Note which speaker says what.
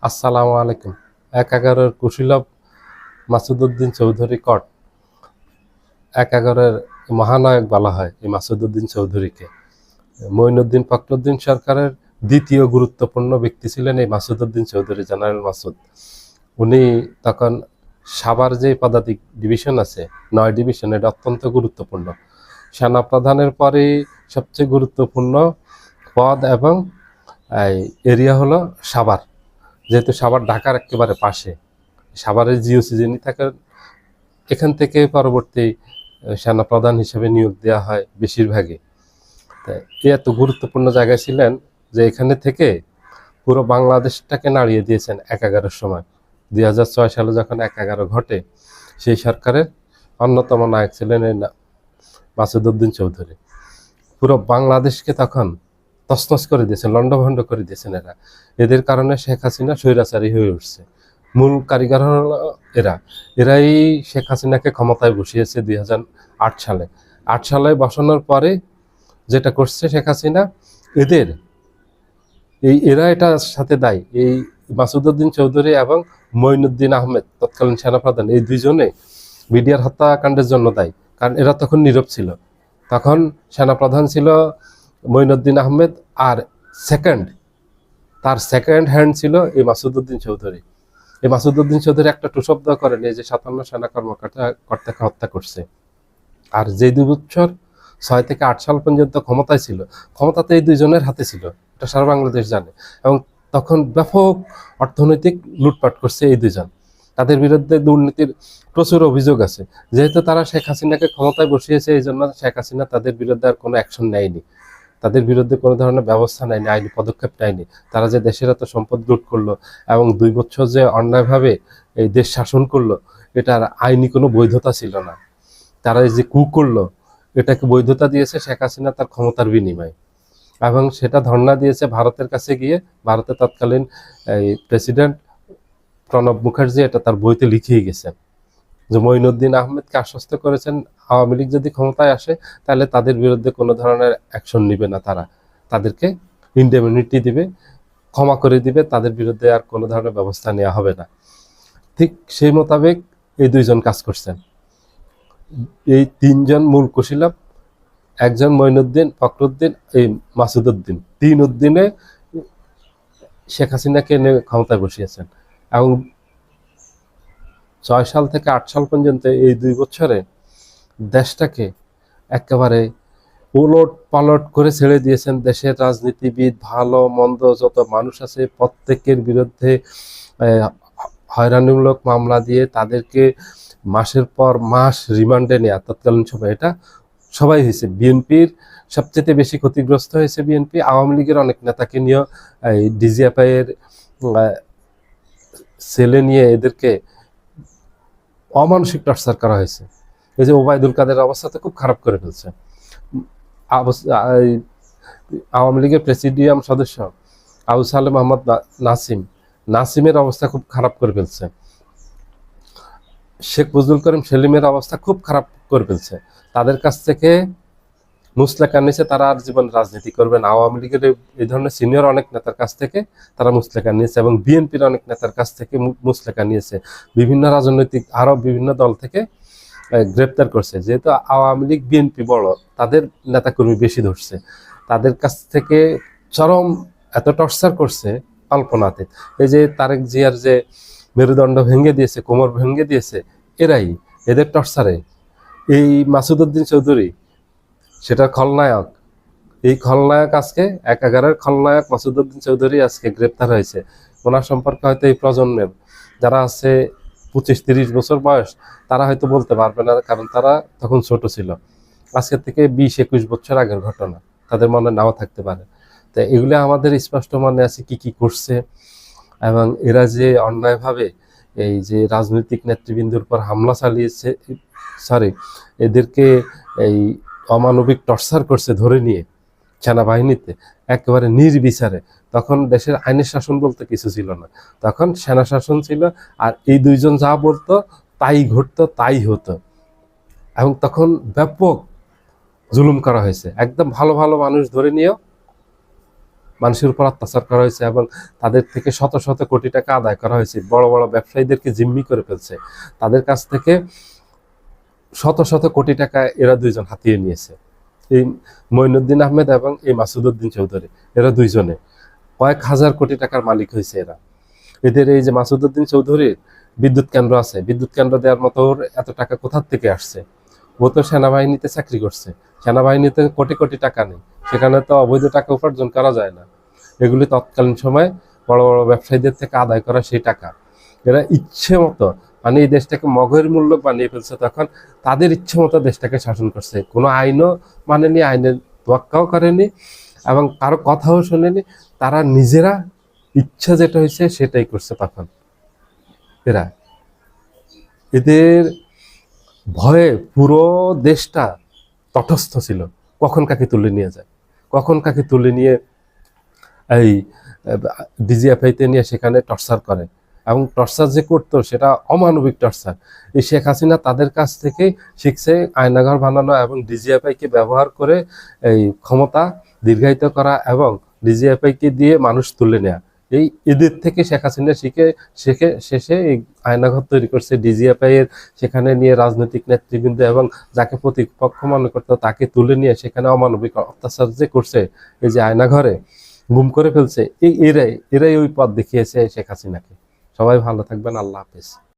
Speaker 1: আসসালামু আলাইকুম। ১/১১-এর কুশীলব মাসুদউদ্দিন চৌধুরী কট ১/১১-এর মহানায়ক বলা হয় এই মাসুদউদ্দিন চৌধুরীকে। মঈনুদ্দিন ফখরুদ্দিন সরকারের দ্বিতীয় গুরুত্বপূর্ণ ব্যক্তি ছিলেন এই মাসুদউদ্দিন চৌধুরী, জেনারেল মাসুদ। উনি তখন সাভার যে পদাতিক ডিভিশন আছে ৯ ডিভিশন, এটা অত্যন্ত গুরুত্বপূর্ণ। সেনাপ্রধানের পরে সবচেয়ে গুরুত্বপূর্ণ পদ এবং এরিয়া হলো সাভার, যেহেতু সাভার ঢাকার একেবারে পাশে। সাভারের জিওসি যিনি থাকেন, এখান থেকে পরবর্তী সেনাপ্রধান হিসেবে নিয়োগ দেওয়া হয় বেশিরভাগই। এত গুরুত্বপূর্ণ জায়গায় ছিলেন যে এখানে থেকে পুরো বাংলাদেশটাকে নাড়িয়ে দিয়েছেন ১/১১-এর সময়। ২০০৬ সালে যখন ১/১১ ঘটে, সেই সরকারের অন্যতম নায়ক ছিলেন এই মাসুদউদ্দিন চৌধুরী। পুরো বাংলাদেশকে তখন তছনছ করে দিয়েছেন, লণ্ডভণ্ড করে দিয়েছেন এরা। এদের কারণে শেখ হাসিনা স্বৈরাচারী হয়ে উঠছে। মূল কারিগর হলো এরাই শেখ হাসিনাকে ক্ষমতায় বসিয়েছে ২০০৮ সালে। ৮ সালে বসানোর পরে যেটা করছে শেখ হাসিনা, এরা এটার সাথে দায়ী। এই মাসুদউদ্দিন চৌধুরী এবং মঈনুদ্দিন আহমেদ, তৎকালীন সেনাপ্রধান, এই দুইজনে বিডিআর হত্যাকাণ্ডের জন্য দায়ী। কারণ এরা তখন নীরব ছিল। তখন সেনাপ্রধান ছিল মঈনুদ্দিন আহমেদ, আর তার সেকেন্ড হ্যান্ড ছিল এই মাসুদউদ্দিন চৌধুরী। এই মাসুদউদ্দিন চৌধুরী একটা টুশব্দ করেন, এই যে ৫৭ সেনা কর্মকর্তাকে হত্যা করছে। আর যে ২ বছর ৬ থেকে ৮ সাল পর্যন্ত ক্ষমতায় ছিল, ক্ষমতাতে এই দুইজনের হাতে ছিল, এটা সারা বাংলাদেশ জানে। এবং তখন ব্যাপক অর্থনৈতিক লুটপাট করছে এই দুইজন। তাদের বিরুদ্ধে দুর্নীতির প্রচুর অভিযোগ আছে। যেহেতু তারা শেখ হাসিনাকে ক্ষমতায় বসিয়েছে, এই জন্য শেখ হাসিনা তাদের বিরুদ্ধে আর কোনো অ্যাকশন নেয়নি, তাদের বিরুদ্ধে কোনো ধরনের ব্যবস্থা নেয়নি, আইনি পদক্ষেপ নেয়নি। তারা যে দেশের এত সম্পদ লুট করলো এবং ২ বছর যে অন্যায়ভাবে এই দেশ শাসন করলো, এটার আইনি কোনো বৈধতা ছিল না। তারা যে কু করলো, এটাকে বৈধতা দিয়েছে শেখ হাসিনা তার ক্ষমতার বিনিময়ে, এবং সেটা ধর্ণা দিয়েছে ভারতের কাছে গিয়ে। ভারতের তৎকালীন এই প্রেসিডেন্ট প্রণব মুখার্জি এটা তার বইতে লিখেই গেছেন যে মঈনুদ্দিন আহমেদকে আশ্বস্ত করেছেন আওয়ামী লীগ যদি ক্ষমতায় আসে তাহলে তাদের বিরুদ্ধে কোনো ধরনের অ্যাকশন নেবে না, তারা তাদেরকে ইনডেমনিটি দিবে, ক্ষমা করে দিবে, তাদের বিরুদ্ধে আর কোনো ধরনের ব্যবস্থা নেওয়া হবে না। ঠিক সেই মোতাবেক এই দুইজন কাজ করছেন। এই ৩ জন মূল কুশীলব, একজন মঈনুদ্দিন ফখরুদ্দিন, এই মাসুদউদ্দিন, ৩ উদ্দিনে শেখ হাসিনাকে এনে ক্ষমতায় বসিয়েছেন। এবং ৬ সাল থেকে ৮ সাল পর্যন্ত এই ২ বছরে দেশটাকে একেবারে উলট পালট করে ছেড়ে দিয়েছেন। দেশের রাজনীতিবিদ, ভালো মন্দ যত মানুষ আছে প্রত্যেকের বিরুদ্ধে হয়রানিমূলক মামলা দিয়ে তাদেরকে মাসের পর মাস রিমান্ডে নেওয়া তৎকালীন সময়, এটা সবাই হয়েছে। বিএনপির সবচেয়ে বেশি ক্ষতিগ্রস্ত হয়েছে বিএনপি। আওয়ামী লীগের অনেক নেতাকে নিয়ে এই ডিজিএফআই এর সেলে নিয়ে এদেরকে অমানসিক টর্চার করা হয়েছে। এই যে ওবায়দুল কাদের অবস্থা তো খুব খারাপ করে ফেলছে। আওয়ামী লীগের প্রেসিডিয়াম সদস্য আবু সালেহ মোহাম্মদ নাসিমের অবস্থা খুব খারাপ করে ফেলছে। শেখ ফজলুল করিম সেলিমের অবস্থা খুব খারাপ করে ফেলছে। তাদের কাছ থেকে মুসলেকা নিয়েছে, তারা আর জীবন রাজনীতি করবে না। আওয়ামী লীগের এই ধরনের সিনিয়র অনেক নেতার কাছ থেকে তারা মুসলেকা নিয়েছে, এবং বিএনপির অনেক নেতার কাছ থেকে মুসলেকা নিয়েছে। বিভিন্ন রাজনৈতিক আরো বিভিন্ন দল থেকে গ্রেপ্তার করছে। যেহেতু আওয়ামী লীগ বিএনপি বড়, তাদের নেতাকর্মী বেশি ধরছে। তাদের কাছ থেকে চরম এত টর্চার করছে কল্পনাতে। এই যে তারেক জিয়ার যে মেরুদণ্ড ভেঙে দিয়েছে, কোমর ভেঙে দিয়েছে, এরাই, এদের টর্চারে এই মাসুদউদ্দিন চৌধুরী সেটার খলনায়ক। এই খলনায়ক আজকে ১/১১-এর খলনায়ক মাসুদউদ্দিন চৌধুরী আজকে গ্রেপ্তার হয়েছে। ওনার সম্পর্কে হয়তো এই প্রজন্মের যারা আছে ২৫-৩০ বছর বয়স, তারা হয়তো বলতে পারবে না, কারণ তারা তখন ছোট ছিল। আজকের থেকে ২০-২১ বছর আগের ঘটনা, তাদের মনে নাও থাকতে পারে। তো এগুলো আমাদের স্পষ্ট মনে আছে কি কি করছে, এবং এরা যে অন্যায়ভাবে এই যে রাজনৈতিক নেতৃবৃন্দের উপর হামলা চালিয়েছে, এদেরকে এই অমানবিক টর্চার করছে ধরে নিয়ে সেনাবাহিনীতে একেবারে নির্বিচারে। তখন দেশের আইনের শাসন বলতে কিছু ছিল না, তখন সেনা শাসন ছিল। আর এই দুইজন যা বলতো তাই ঘটতো, তাই হতো। এবং তখন ব্যাপক জুলুম করা হয়েছে, একদম ভালো ভালো মানুষ ধরে নিয়েও মানুষের উপর অত্যাচার করা হয়েছে এবং তাদের থেকে শত শত কোটি টাকা আদায় করা হয়েছে। বড় বড় ব্যবসায়ীদেরকে জিম্মি করে ফেলছে, তাদের কাছ থেকে শত শত কোটি টাকা এরা দুইজন হাতিয়ে নিয়েছে। এই মঈনুদ্দিন আহমেদ এবং এই মাসুদউদ্দিন চৌধুরী, এরা দুইজনে কয়েক হাজার কোটি টাকার মালিক হয়েছে এরা। এদের এই যে মাসুদউদ্দিন চৌধুরীর বিদ্যুৎ কেন্দ্র আছে, বিদ্যুৎ কেন্দ্র দেওয়ার মতো ওর এত টাকা কোথার থেকে আসছে? ও তো সেনাবাহিনীতে চাকরি করছে, সেনাবাহিনীতে কোটি কোটি টাকা নেই, সেখানে তো অবৈধ টাকা উপার্জন করা যায় না। এগুলি তৎকালীন সময় বড় বড় ব্যবসায়ীদের থেকে আদায় করা সেই টাকা। এরা ইচ্ছে মতো মানে এই দেশটাকে মগের মূল্য বানিয়ে ফেলছে, তখন তাদের ইচ্ছে মতো দেশটাকে শাসন করছে, কোনো আইনও মানেনি, আইনের তোয়াক্কাও করেনি এবং কারো কথাও শোনেনি। তারা নিজেরা ইচ্ছা যেটা হয়েছে সেটাই করছে। তখন এরা, এদের ভয়ে পুরো দেশটা তটস্থ ছিল, কখন কাকে তুলে নিয়ে যায়, কখন কাকে তুলে নিয়ে এই ডিজিএফআইতে নিয়ে সেখানে টর্চার করে। এবং টর্চার যে করতো সেটা অমানবিক টর্চার। এই শেখ হাসিনা তাদের কাছ থেকে শিখছে আয়নাঘর বানানো এবং ডিজিএফআইকে ব্যবহার করে এই ক্ষমতা দীর্ঘায়িত করা এবং ডিজিএফআইকে দিয়ে মানুষ তুলে নেওয়া। এই এদের থেকে শেখ হাসিনা শিখে শেষে এই আয়নাঘর তৈরি করছে ডিজিএফআই এর, সেখানে নিয়ে রাজনৈতিক নেতৃবৃন্দ এবং যাকে প্রতিপক্ষ মনে করতো তাকে তুলে নিয়ে সেখানে অমানবিক অত্যাচার যে করছে, এই যে আয়নাঘরে গুম করে ফেলছে, এরাই ওই পথ দেখিয়েছে শেখ হাসিনাকে। সবাই ভালো থাকবেন, আল্লাহ হাফেজ।